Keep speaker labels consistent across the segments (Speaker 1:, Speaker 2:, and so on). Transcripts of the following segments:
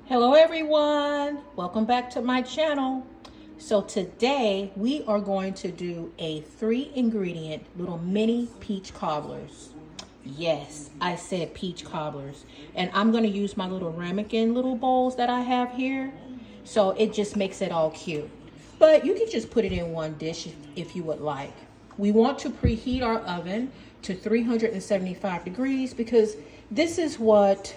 Speaker 1: Hello everyone, welcome back to my channel. So today we are going to do a 3-ingredient little mini peach cobblers. Yes, I said peach cobblers. And I'm going to use my little ramekin little bowls that I have here. So it just makes it all cute. But you can just put it in one dish if you would like. We want to preheat our oven to 375 degrees because this is what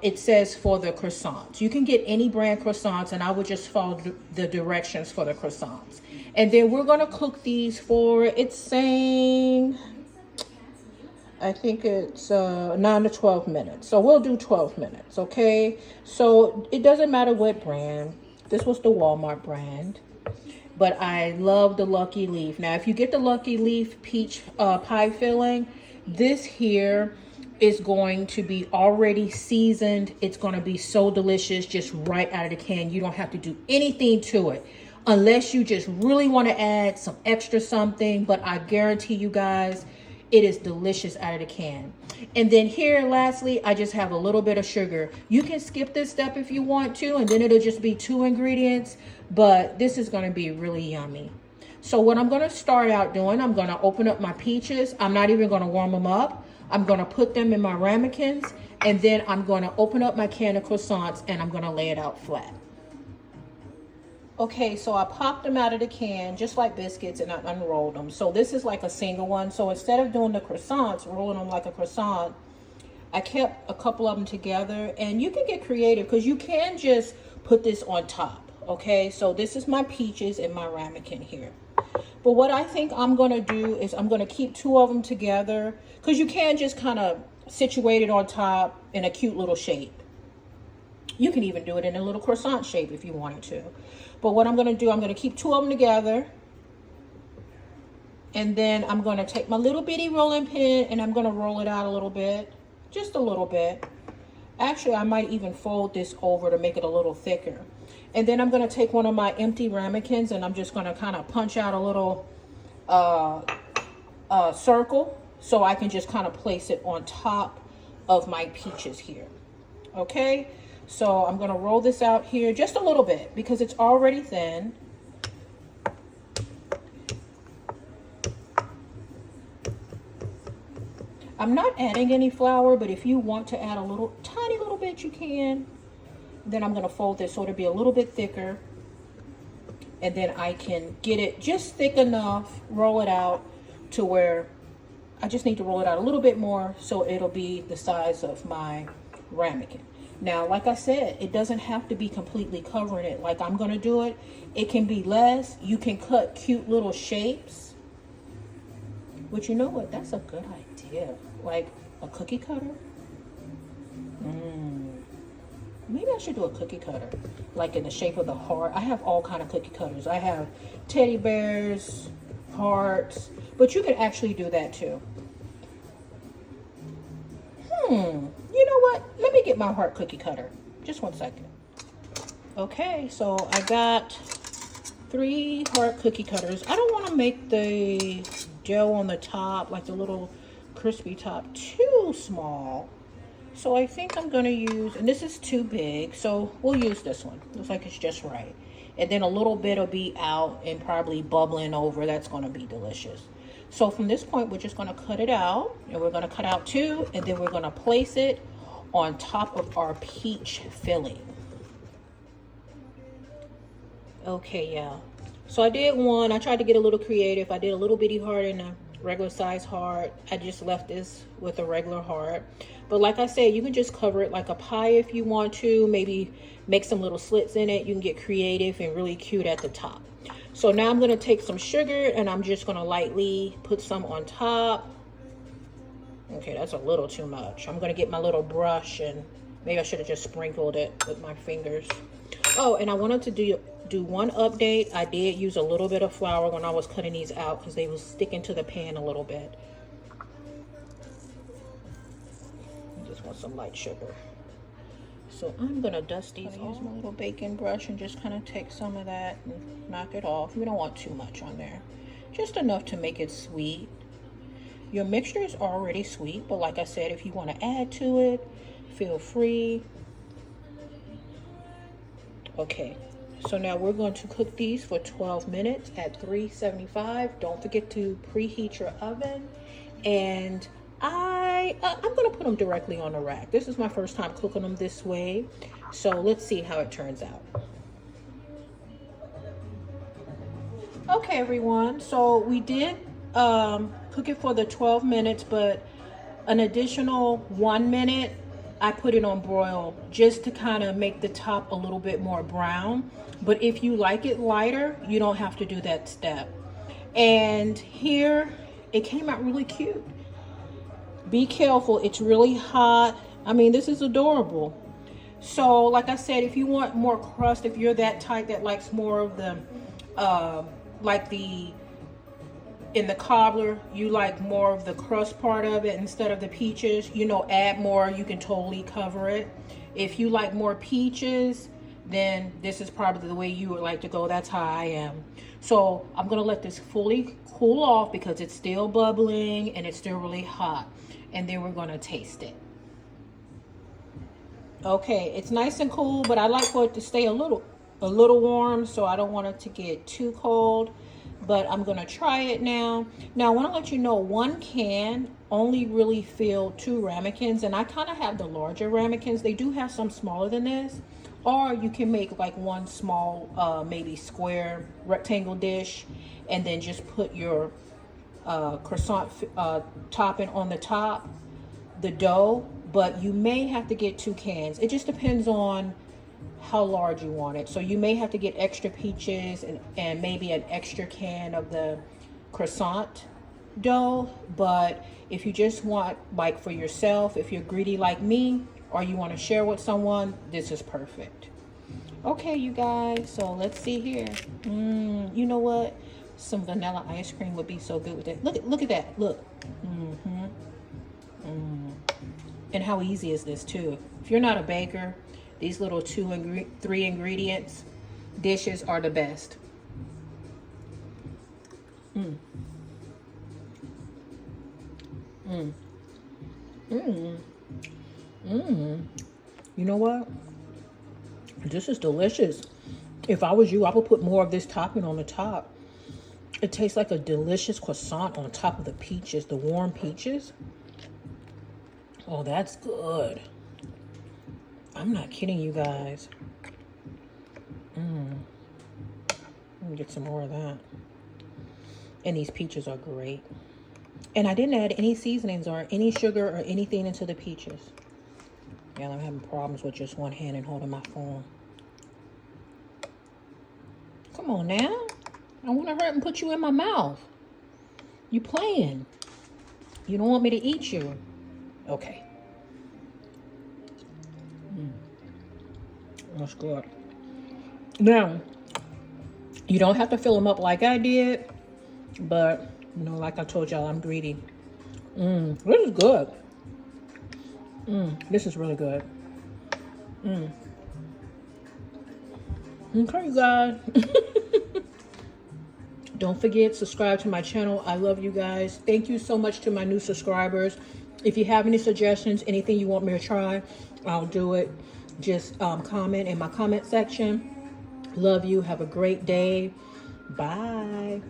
Speaker 1: it says for the croissants. You can get any brand croissants, and I would just follow the directions for the croissants. And then we're going to cook these for, it's saying, I think it's 9 to 12 minutes. So we'll do 12 minutes, okay? So it doesn't matter what brand. This was the Walmart brand. But I love the Lucky Leaf. Now, if you get the Lucky Leaf peach pie filling, this here is going to be already seasoned. It's going to be so delicious just right out of the can. You don't have to do anything to it unless you just really want to add some extra something. But I guarantee you guys, it is delicious out of the can. And then here, lastly, I just have a little bit of sugar. You can skip this step if you want to, and then it'll just be 2 ingredients. But this is going to be really yummy. So what I'm going to start out doing, I'm going to open up my peaches. I'm not even going to warm them up. I'm going to put them in my ramekins, and then I'm going to open up my can of croissants, and I'm going to lay it out flat. Okay, so I popped them out of the can just like biscuits, and I unrolled them. So this is like a single one. So instead of doing the croissants, rolling them like a croissant, I kept a couple of them together. And you can get creative because you can just put this on top. Okay, so this is my peaches and my ramekin here. But what I think I'm going to do is I'm going to keep 2 of them together because you can just kind of situate it on top in a cute little shape. You can even do it in a little croissant shape if you wanted to. But what I'm going to do, I'm going to keep 2 of them together. And then I'm going to take my little bitty rolling pin and I'm going to roll it out a little bit. Just a little bit. Actually, I might even fold this over to make it a little thicker. And then I'm going to take one of my empty ramekins and I'm just going to kind of punch out a little circle so I can just kind of place it on top of my peaches here. Okay, so I'm going to roll this out here just a little bit because it's already thin. I'm not adding any flour, but if you want to add a little tiny little bit, you can. Then I'm going to fold this so it'll be a little bit thicker. And then I can get it just thick enough, roll it out to where I just need to roll it out a little bit more so it'll be the size of my ramekin. Now, like I said, it doesn't have to be completely covering it like I'm going to do it. It can be less. You can cut cute little shapes. But you know what? That's a good idea. Like a cookie cutter. Maybe I should do a cookie cutter, like in the shape of the heart. I have all kind of cookie cutters. I have teddy bears, hearts, but you can actually do that too. You know what? Let me get my heart cookie cutter. Just 1 second. Okay, so I got 3 heart cookie cutters. I don't want to make the dough on the top, like the little crispy top, too small. So I think I'm going to use, and this is too big, so we'll use this one. Looks like it's just right. And then a little bit will be out and probably bubbling over. That's going to be delicious. So from this point, we're just going to cut it out. And we're going to cut out 2, and then we're going to place it on top of our peach filling. Okay, yeah. So I did one. I tried to get a little creative. I did a little bitty heart and a regular size heart. I just left this with a regular heart. But like I said, you can just cover it like a pie if you want to. Maybe make some little slits in it. You can get creative and really cute at the top. So now I'm going to take some sugar and I'm just going to lightly put some on top. Okay, that's a little too much. I'm going to get my little brush and maybe I should have just sprinkled it with my fingers. Oh, and I wanted to do one update. I did use a little bit of flour when I was cutting these out because they was sticking to the pan a little bit. I just want some light sugar. So I'm going to dust these off. Use my little baking brush and just kind of take some of that and knock it off. We don't want too much on there. Just enough to make it sweet. Your mixture is already sweet, but like I said, if you want to add to it, feel free. Okay, so now we're going to cook these for 12 minutes at 375. Don't forget to preheat your oven. And I'm gonna put them directly on the rack. This is my first time cooking them this way, so let's see how it turns out. Okay, everyone, so we did cook it for the 12 minutes, but an additional 1 minute I put it on broil just to kind of make the top a little bit more brown. But if you like it lighter, you don't have to do that step. And here it came out really cute. Be careful, it's really hot. I mean, this is adorable. So like I said, if you want more crust, if you're that type that likes more of the in the cobbler, you like more of the crust part of it instead of the peaches, you know, add more, you can totally cover it. If you like more peaches, then this is probably the way you would like to go. That's how I am. So I'm gonna let this fully cool off because it's still bubbling and it's still really hot. And then we're gonna taste it. Okay, it's nice and cool, but I like for it to stay a little warm, so I don't want it to get too cold. But I'm gonna try it now. Now I want to let you know, one can only really fill 2 ramekins, and I kind of have the larger ramekins. They do have some smaller than this, or you can make like one small, maybe square rectangle dish, and then just put your croissant topping on the top, the dough. But you may have to get 2 cans. It just depends on how large you want it. So you may have to get extra peaches and maybe an extra can of the croissant dough. But if you just want like for yourself, if you're greedy like me, or you want to share with someone, this is perfect. Okay, you guys, so let's see here. You know what? Some vanilla ice cream would be so good with it. Look at that. Look. And how easy is this too? If you're not a baker, these little 3 ingredients dishes are the best. You know what? This is delicious. If I was you, I would put more of this topping on the top. It tastes like a delicious croissant on top of the peaches, the warm peaches. Oh, that's good. I'm not kidding you guys. Let me get some more of that. And these peaches are great. And I didn't add any seasonings or any sugar or anything into the peaches. Yeah, I'm having problems with just one hand and holding my phone. Come on now. I want to hurt and put you in my mouth. You playing. You don't want me to eat you. Okay. That's good. Now, you don't have to fill them up like I did, but you know, like I told y'all, I'm greedy. This is good. This is really good. Okay, you guys. Don't forget, subscribe to my channel. I love you guys. Thank you so much to my new subscribers. If you have any suggestions, anything you want me to try, I'll do it. Just comment in my comment section. Love you. Have a great day. Bye.